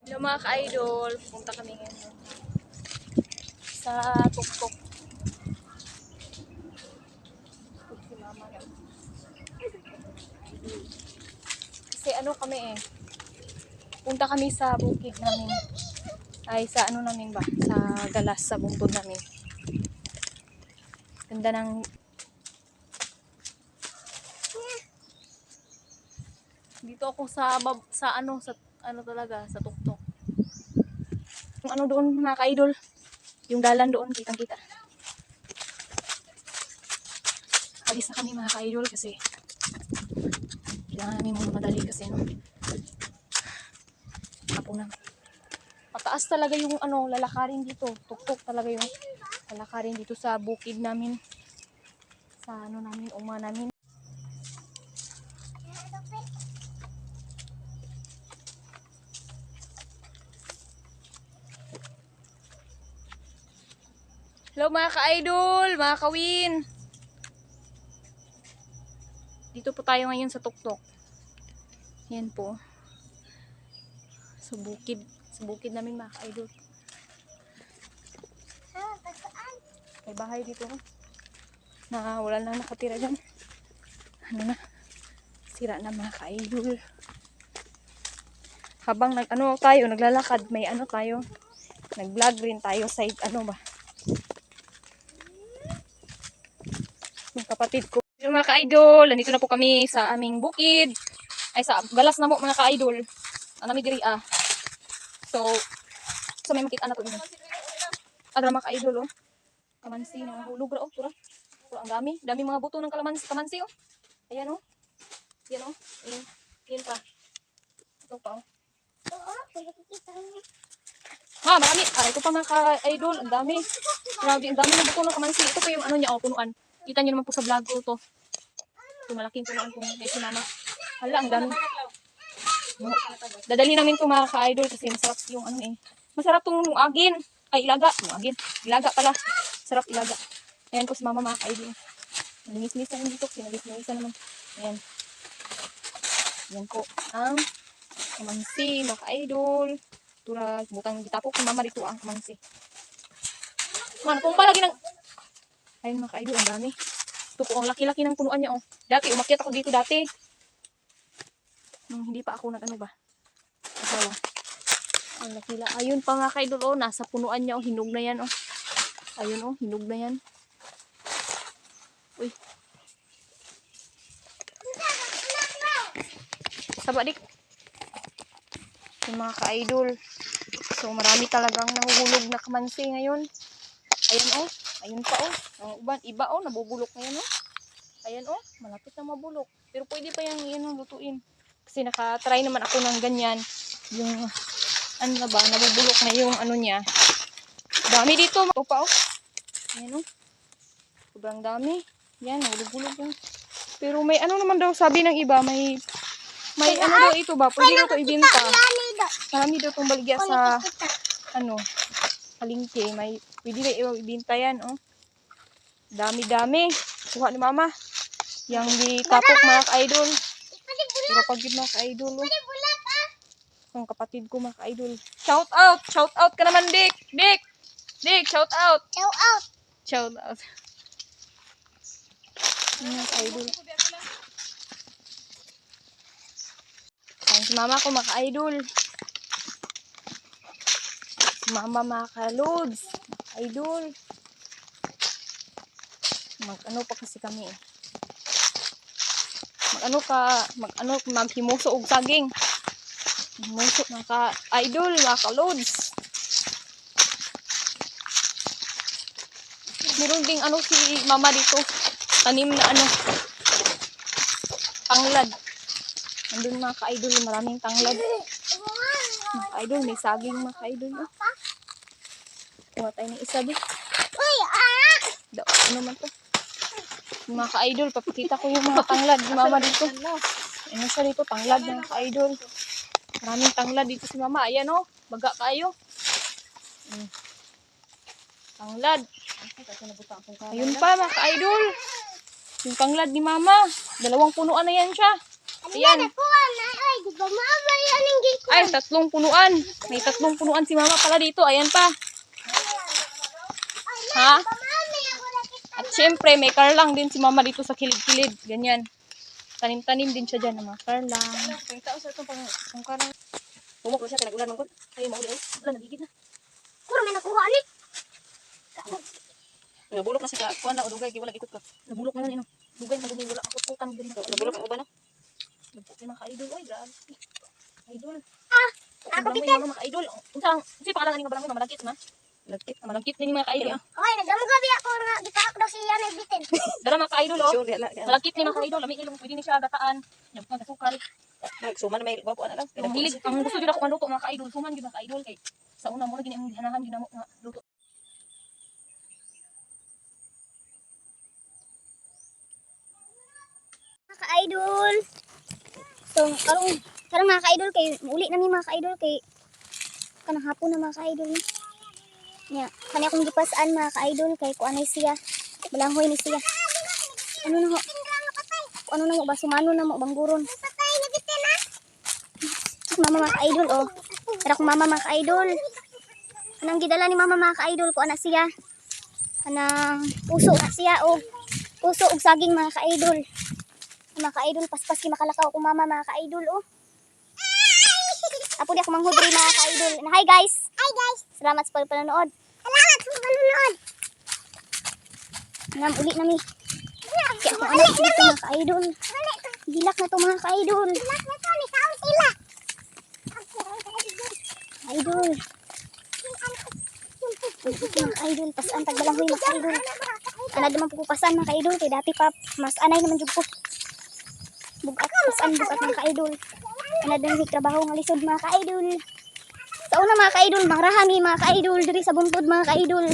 Hello mga ka-idol, punta kami ngayon sa tuktok. Si mama na. Kasi ano kami punta kami sa bukid namin. Ay sa ano namin ba? Sa galas, sa bungtod namin. Ganda ng dito ako sa ano talaga, sa tuktok. Yung ano doon mga ka-idol, yung dalan doon, kitang-kita. Alis na kami mga ka-idol kasi kailangan namin madali kasi no. Ako na. Pataas talaga yung ano, lalakarin dito. Tuktok talaga yung lalakarin dito sa bukid namin. Sa ano namin, uma namin. Hello mga ka-idol, mga kawin. Dito po tayo ngayon sa tuktok. Yan po. Sa bukid namin mga ka-idol. May bahay dito na wala na nakatira dyan. Ano na, sira na mga ka-idol. Habang naglalakad, may ano tayo, nag-vlog rin tayo sa ano ba, yung kapatid ko. Yung mga ka-idol, nandito na po kami sa aming bukid. Ay sa galas na mo mga ka-idol. Anami diri So may makita na to dito. Adra mga ka-idol Kamansi na hulog ra pura. Pura ang dami mga buto ng kamansi Ayan Yan Yan pa. Ito pa marami. Ito pa mga ka-idol, ang dami. Grabe, ang dami ng buto ng kamansi. Ito pa yung ano niya, punuan. Kita niyo naman po sa vlog ko to. Ito malaking punuan po may sinama. Hala, ang dami. Dadali namin ito mga ka-idol kasi masarap yung masarap tong agin. Ay, ilaga. Ilaga pala. Sarap ilaga. Ayan po si mama mga ka-idol. Linis-linis namin dito. Sinalis-linis naman. Ayan. Ayan po. Ang kamansi mga ka-idol. Tura, butang ditapok ni mama dito ang kamansi. Man, kung palagi ng ayun mga ka-idol, ang dami. Ito po, ang laki-laki ng punuan niya Dati, umakyat ako dito dati. Nung hindi pa ako asawa. Ang laki-laki. Ayun pa mga ka-idol nasa punuan niya hinog na yan Ayun hinog na yan. Uy. Saba dik. Yung mga ka-idol. So marami talagang nahuhulog na kamansi ngayon. Ayun ayun pa ang uban iba nabubulok ngayon Ayan malapit na mabulok. Pero pwede pa yung lutuin. Kasi naka-try naman ako ng ganyan. Yung ano na ba, nabubulok na yung ano niya. Dami dito. Ito pa Ayan sobrang dami. Yan, nabubulok yan. Pero may ano naman daw sabi ng iba, may ano daw ito ba, pwede daw ito ibenta. Marami daw itong baligya sa palengke. May pwede daw ibenta yan Dami-dami. Kuha ni mama. Yang ditapok mga ka-idol. Pero pagid mga ka-idol Ang kapatid ko mga ka-idol. Shout out ka naman Dick. Dick, shout out. Mga ka-idol. Ang si mama ko mga ka-idol. Mama mga ka-loads. Idol. Mag-ano pa kasi kami maghimuso og saging. Himuso mga ka-idol, mga ka-loads. Meron ding si mama dito. Tanim na tanglad. Andun mga ka-idol, maraming tanglad. Mga ka-idol, may saging mga ka-idol. Kuha tayo ng isa din. Ano man to? Mga ka-idol, papakita ko yung mga tanglad ni mama dito. Ano siya dito? Tanglad mga ka-idol. Maraming tanglad dito si mama. Ayan baga kayo. Tanglad. Ayun pa mga ka-idol. Yung tanglad ni mama. 2 punuan na yan siya. Ayan. di ba mama yan ang giko? Ay, 3 punuan. May 3 punuan si mama pala dito. Ayan pa. Ha? Mami, ako nakita. At syempre, may karlang din si mama dito sa kilid-kilid. Ganyan. Tanim-tanim din siya dyan ng mga karlang. May tao sa itong karlang. Bumok na siya, pinag-ulan mong ay, mauli ay. Wala, nagigid na. Kuro may nakuha ni. Nabulok na siya. Kuha na, o dugay, wala ikot ka. Nabulok na yan, ino. Dugay, madugay, wala. Ako pukan din. Nabulok ang uba na. Nabulok yung mga ka-idol. Ay, grabe. Idol. Ako Ang bitin. mga ka-idol. Unsang, si pangalan nga barangay, malagkit na. Malagkit din yung mga ka-idol. Okay, nagdamagabi ako nga gipahak daw siya na bitin. Dara mga ka-idol, oh. Malagkit ni mga ka-idol. Lami ilong, pwede ni siya gataan. Yung mga kasukal. Suman may bago na lang. Ang hilig, ang gusto din ako maluto mga ka-idol. Suman din mga ka-idol. Kay sa una mo rin ang hanahan din mo nga luto. Mga ka-idol. So, karong mga ka-idol kay uli na mi mga ka-idol kay kanang hapon na mga ka-idol ni. Nya, kani akong gipasan mga ka-idol kay kuanay siya. Balanghoy ni siya. Ano na ho? Ano na mo ba sumano na mo bangguron. Patay na bitin na. Mama mga ka-idol oh. Tara ko mama mga ka-idol. Anang gidala ni mama mga ka-idol ko ana siya. Anang puso na siya oh. Puso ug saging mga ka-idol. Mga ka-idol, paspas ki makalakaw ko mama mga ka-idol oh. Apo di ako manghudri mga ka-idol. Hi guys. Hi guys. Salamat sa panonood. Salamat sa panonood. Ngam uli na mi. Kaya akong anak dito mga ka-idol. Gilak na to mga ka-idol. Gilak na to ni kaon sila. Idol. Mga ka-idol, pasan tagbalanghoy mga ka-idol. Ana naman pupupasan mga ka-idol kay dati pa mas anay naman jud ko. Bugat mga ka-idol. Ana din may trabaho nga lisod mga ka-idol. Sa una mga ka-idol, mangrahami mga ka-idol diri sa buntod mga ka-idol.